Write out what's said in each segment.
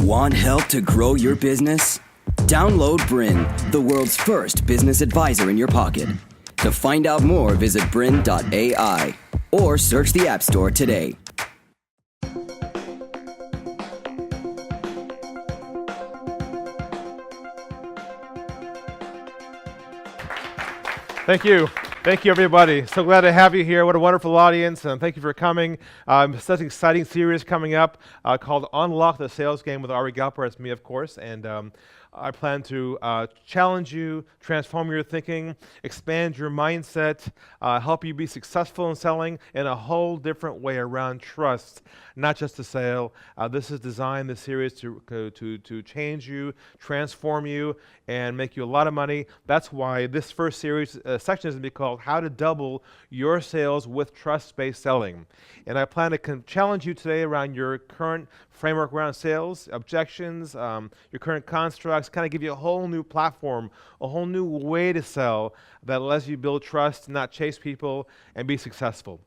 Want help to grow your business? Download BRiN, the world's first business advisor in your pocket. To find out more, visit BRiN.ai or search the App Store today. Thank you. Thank you, everybody. So glad to have you here. What a wonderful audience, and thank you for coming. Such an exciting series coming up called Unlock the Sales Game with Ari Galper. It's me, of course, and I plan to challenge you, transform your thinking, expand your mindset, help you be successful in selling in a whole different way around trust, not just a sale. This is designed, this series, to change you, transform you, and make you a lot of money. That's why this first series section is going to be called How to Double Your Sales with Trust-Based Selling. And I plan to challenge you today around your current framework around sales, objections, your current constructs, kind of give you a whole new platform, a whole new way to sell that lets you build trust, not chase people, and be successful.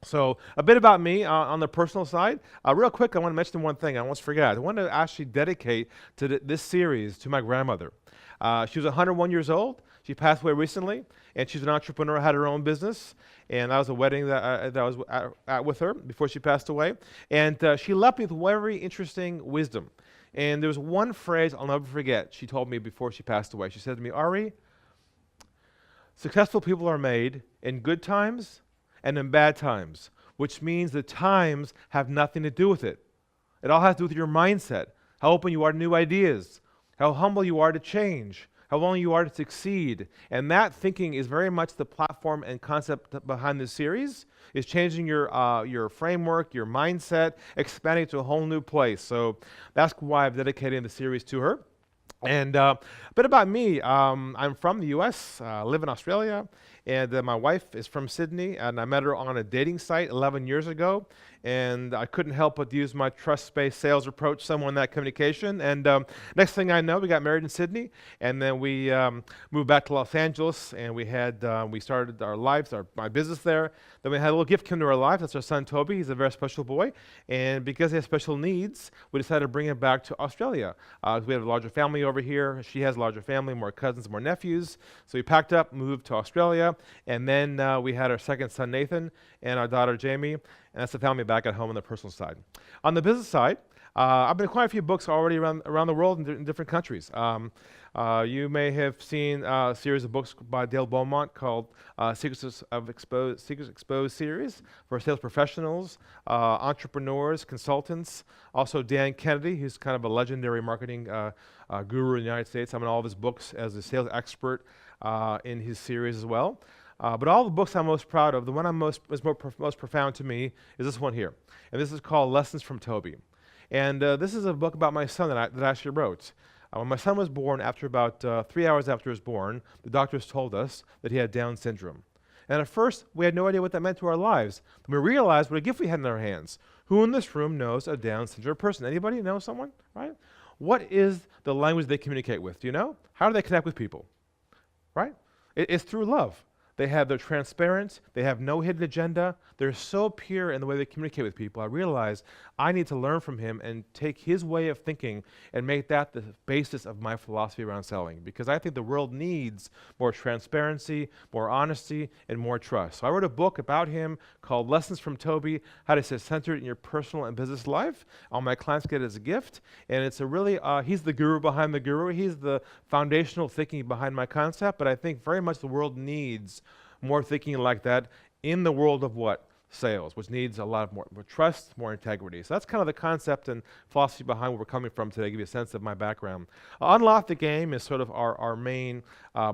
So a bit about me on the personal side. Real quick, I want to mention one thing I almost forgot. I want to actually dedicate to this series to my grandmother. She was 101 years old. She passed away recently, and she's an entrepreneur, had her own business, and I was at a wedding that I was at with her before she passed away, and she left me with very interesting wisdom. And there was one phrase I'll never forget she told me before she passed away. She said to me, "Ari, successful people are made in good times and in bad times, which means the times have nothing to do with it. It all has to do with your mindset, how open you are to new ideas, how humble you are to change, how willing you are to succeed." And that thinking is very much the platform and concept behind this series, is changing your framework, your mindset, expanding to a whole new place. So that's why I've dedicated the series to her. And a bit about me, I'm from the US, live in Australia, and my wife is from Sydney, and I met her on a dating site 11 years ago, and I couldn't help but use my trust-based sales approach somewhere in that communication. And next thing I know, we got married in Sydney, and then we moved back to Los Angeles, and we started our lives, my business there. Then we had a little gift come to our life. That's our son Toby. He's a very special boy, and because he has special needs, we decided to bring him back to Australia. We have a larger family over here. She has a larger family, more cousins, more nephews. So we packed up, moved to Australia, and then we had our second son Nathan and our daughter Jamie, and that's the family back at home on the personal side. On the business side, I've been quite a few books already around the world in different countries. You may have seen a series of books by Dale Beaumont called Secrets Exposed series for sales professionals, entrepreneurs, consultants. Also Dan Kennedy, who's kind of a legendary marketing guru in the United States. I'm in all of his books as a sales expert in his series as well. But all the books I'm most proud of, the one most profound to me is this one here. And this is called Lessons from Toby. And this is a book about my son that I actually wrote. When my son was born, after about 3 hours after he was born, the doctors told us that he had Down syndrome. And at first, we had no idea what that meant to our lives. But we realized what a gift we had in our hands. Who in this room knows a Down syndrome person? Anybody know someone? Right? What is the language they communicate with? Do you know? How do they connect with people? Right? It's through love. They're transparent, they have no hidden agenda, they're so pure in the way they communicate with people. I realized I need to learn from him and take his way of thinking and make that the basis of my philosophy around selling, because I think the world needs more transparency, more honesty, and more trust. So I wrote a book about him called Lessons from Toby, How to Stay Centered in Your Personal and Business Life. All my clients get it as a gift, and it's a really, he's the guru behind the guru. He's the foundational thinking behind my concept, but I think very much the world needs more thinking like that in the world of what? Sales, which needs a lot of more trust, more integrity. So that's kind of the concept and philosophy behind where we're coming from today, give you a sense of my background. Unlock the Game is sort of our main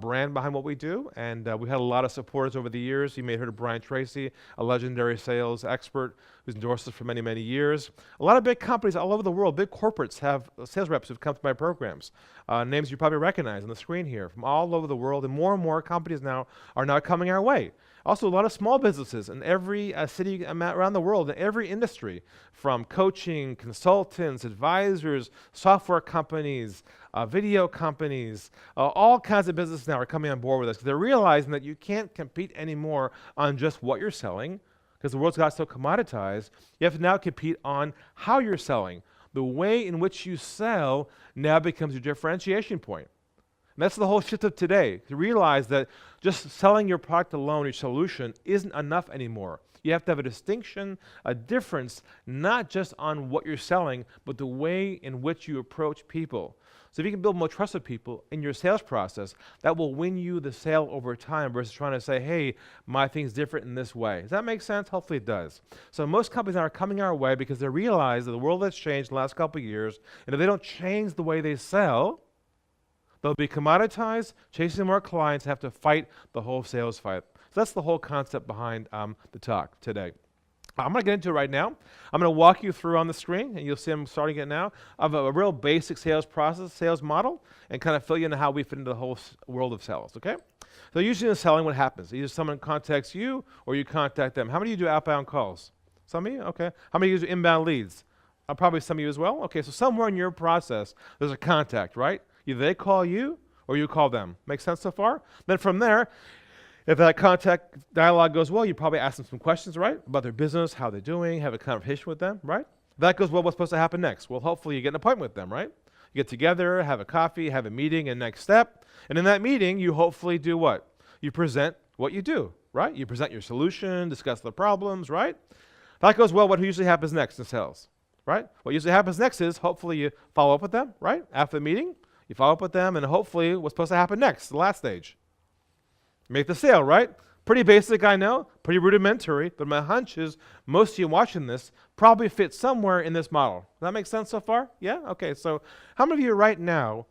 brand behind what we do, and we had a lot of supporters over the years. You may have heard of Brian Tracy, a legendary sales expert who's endorsed us for many, many years. A lot of big companies all over the world, big corporates have sales reps who've come to my programs. Names you probably recognize on the screen here from all over the world, and more companies now are now coming our way. Also, a lot of small businesses in every city around the world, in every industry, from coaching, consultants, advisors, software companies, video companies, all kinds of businesses now are coming on board with us. They're realizing that you can't compete anymore on just what you're selling, because the world's got so commoditized. You have to now compete on how you're selling, The way in which you sell now becomes your differentiation point. And that's the whole shift of today, to realize that just selling your product alone, your solution, isn't enough anymore. You have to have a distinction, a difference, not just on what you're selling, but the way in which you approach people. So if you can build more trust with people in your sales process, that will win you the sale over time versus trying to say, hey, my thing's different in this way. Does that make sense? Hopefully it does. So most companies are coming our way because they realize that the world has changed in the last couple of years, and if they don't change the way they sell, they'll be commoditized, chasing more clients, have to fight the whole sales fight. So that's the whole concept behind the talk today. I'm going to get into it right now. I'm going to walk you through on the screen, and you'll see I'm starting it now, of a real basic sales process, sales model, and kind of fill you into how we fit into the whole world of sales, okay? So usually in selling, what happens? Either someone contacts you or you contact them. How many of you do outbound calls? Some of you? Okay. How many of you do inbound leads? Probably some of you as well. Okay, so somewhere in your process, there's a contact, right? Either they call you or you call them. Make sense so far? Then from there, if that contact dialogue goes well, you probably ask them some questions, right? About their business, how they're doing, have a conversation with them, right? If that goes well, what's supposed to happen next? Well, hopefully you get an appointment with them, right? You get together, have a coffee, have a meeting, and next step. And in that meeting, you hopefully do what? You present what you do, right? You present your solution, discuss the problems, right? If that goes well, what usually happens next in sales, right? What usually happens next is hopefully you follow up with them, right? After the meeting, you follow up with them, and hopefully what's supposed to happen next, the last stage? Make the sale, right? Pretty basic, I know, pretty rudimentary, but my hunch is most of you watching this probably fit somewhere in this model. Does that make sense so far? Yeah? Okay, so how many of you right now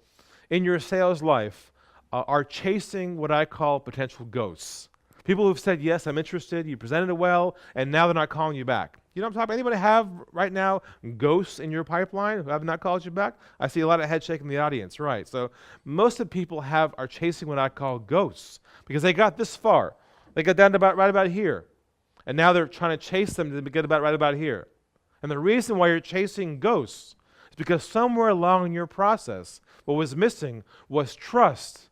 in your sales life are chasing what I call potential ghosts? People who've said, yes, I'm interested, you presented it well, and now they're not calling you back. You know what I'm talking about? Anybody have right now ghosts in your pipeline who have not called you back? I see a lot of head shaking in the audience, right? So most of the people are chasing what I call ghosts because they got this far. They got down to right about here. And now they're trying to chase them to get right about here. And the reason why you're chasing ghosts is because somewhere along in your process, what was missing was trust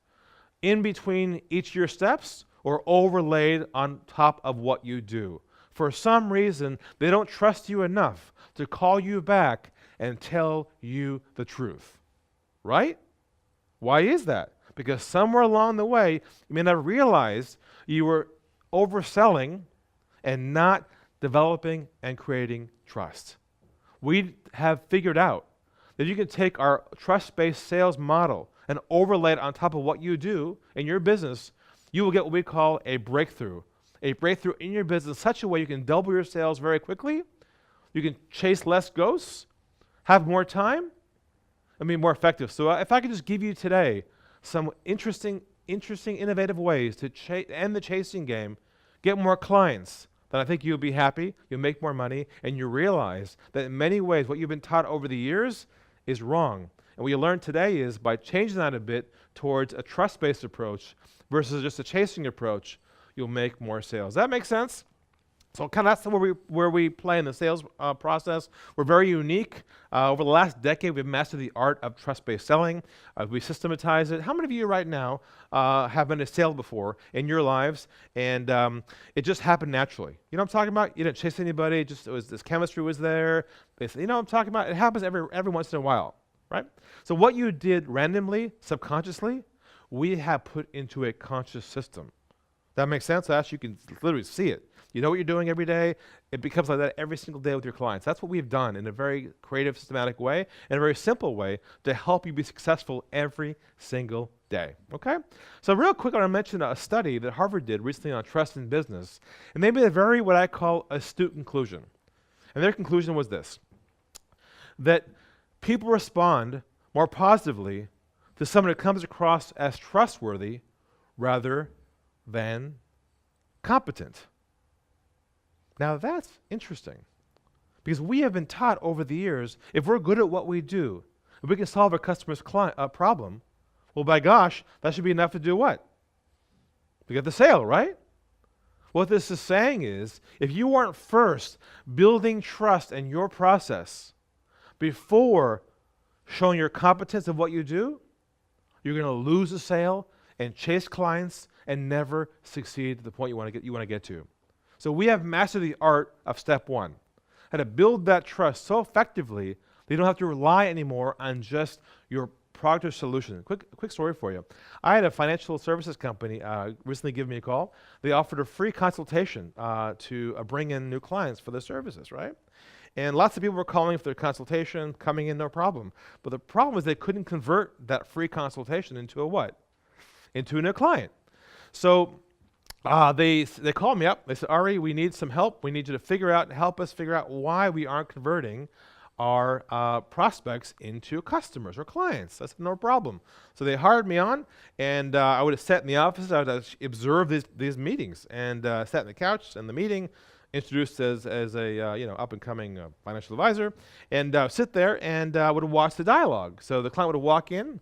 in between each of your steps or overlaid on top of what you do. For some reason, they don't trust you enough to call you back and tell you the truth. Right? Why is that? Because somewhere along the way, you may not have realized you were overselling and not developing and creating trust. We have figured out that you can take our trust-based sales model and overlay it on top of what you do in your business. You will get what we call a breakthrough in your business in such a way you can double your sales very quickly, you can chase less ghosts, have more time, and be more effective. So if I could just give you today some interesting, innovative ways to end the chasing game, get more clients, then I think you'll be happy, you'll make more money, and you realize that in many ways what you've been taught over the years is wrong. And what you learn today is by changing that a bit towards a trust-based approach versus just a chasing approach, you'll make more sales. Does that make sense? So kind of that's where we play in the sales process. We're very unique. Over the last decade, we've mastered the art of trust-based selling. We systematize it. How many of you right now have been a sale before in your lives, and it just happened naturally? You know what I'm talking about? You didn't chase anybody. This chemistry was there. You know what I'm talking about? It happens every once in a while, right? So what you did randomly, subconsciously, we have put into a conscious system. That makes sense? So you can literally see it. You know what you're doing every day. It becomes like that every single day with your clients. That's what we've done in a very creative, systematic way, and a very simple way to help you be successful every single day. Okay? So real quick, I want to mention a study that Harvard did recently on trust in business, and they made a very, what I call, astute conclusion. And their conclusion was this, that people respond more positively to someone who comes across as trustworthy rather than competent. Now that's interesting, because we have been taught over the years, if we're good at what we do, if we can solve a customer's problem, well, by gosh, that should be enough to do what? To get the sale, right? What this is saying is, if you aren't first building trust in your process before showing your competence of what you do, you're going to lose a sale and chase clients and never succeed to the point you want to get to. So we have mastered the art of step one, how to build that trust so effectively They don't have to rely anymore on just your product or solution. Quick story for you. I had a financial services company recently give me a call. They offered a free consultation to bring in new clients for their services, right? And lots of people were calling for their consultation, coming in, no problem. But the problem was they couldn't convert that free consultation into a what? Into a new client. So they called me up. They said, Ari, we need some help. We need you to help us figure out why we aren't converting our prospects into customers or clients. I said, no problem. So they hired me on, and I would have sat in the office. I would have observed these meetings, and sat on the couch in the meeting, introduced as a up-and-coming financial advisor, and sit there and would watch the dialogue. So the client would walk in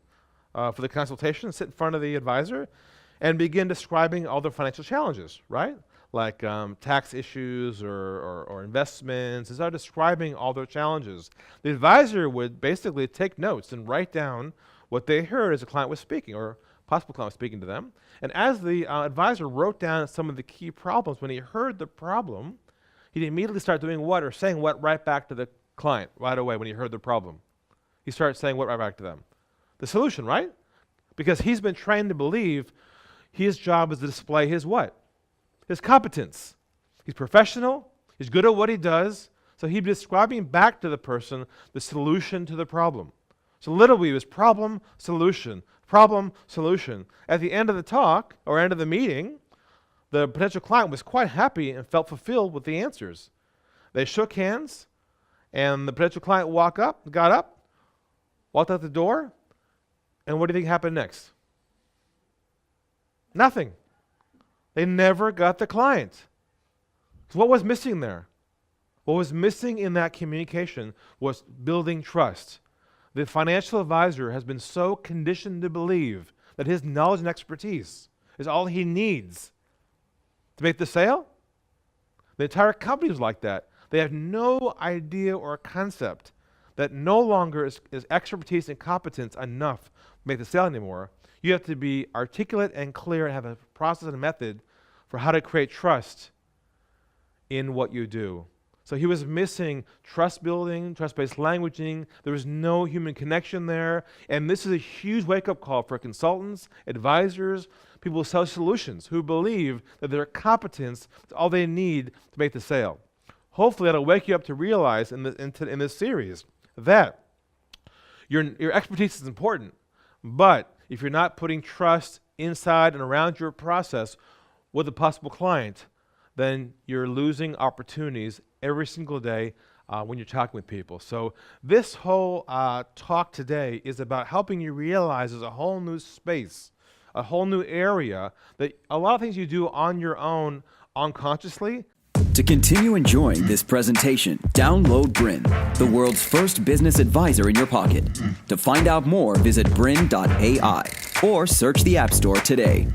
for the consultation, sit in front of the advisor, and begin describing all their financial challenges, right? Like tax issues or investments. They start describing all their challenges. The advisor would basically take notes and write down what they heard as the client was speaking, or possible client was speaking to them. And as the advisor wrote down some of the key problems, when he heard the problem, he'd immediately start doing what, or saying what right back to the client right away when he heard the problem. He started saying what right back to them? The solution, right? Because he's been trained to believe his job is to display his what? His competence. He's professional, he's good at what he does, so he'd be describing back to the person the solution to the problem. So literally it was problem, solution, problem, solution. At the end of the talk, or end of the meeting, the potential client was quite happy and felt fulfilled with the answers. They shook hands, and the potential client got up, walked out the door, and what do you think happened next? Nothing. They never got the client. So what was missing there? What was missing in that communication was building trust. The financial advisor has been so conditioned to believe that his knowledge and expertise is all he needs to make the sale. The entire company is like that. They have no idea or concept that no longer is expertise and competence enough to make the sale anymore. You have to be articulate and clear and have a process and a method for how to create trust in what you do. So he was missing trust building, trust-based languaging. There was no human connection there. And this is a huge wake-up call for consultants, advisors, people who sell solutions, who believe that their competence is all they need to make the sale. Hopefully that'll wake you up to realize in this series that your expertise is important, but if you're not putting trust inside and around your process with a possible client, then you're losing opportunities every single day when you're talking with people. So this whole talk today is about helping you realize there's a whole new space, a whole new area, that a lot of things you do on your own unconsciously. To continue enjoying this presentation, download BRiN, the world's first business advisor in your pocket. To find out more, visit BRiN.ai or search the App Store today.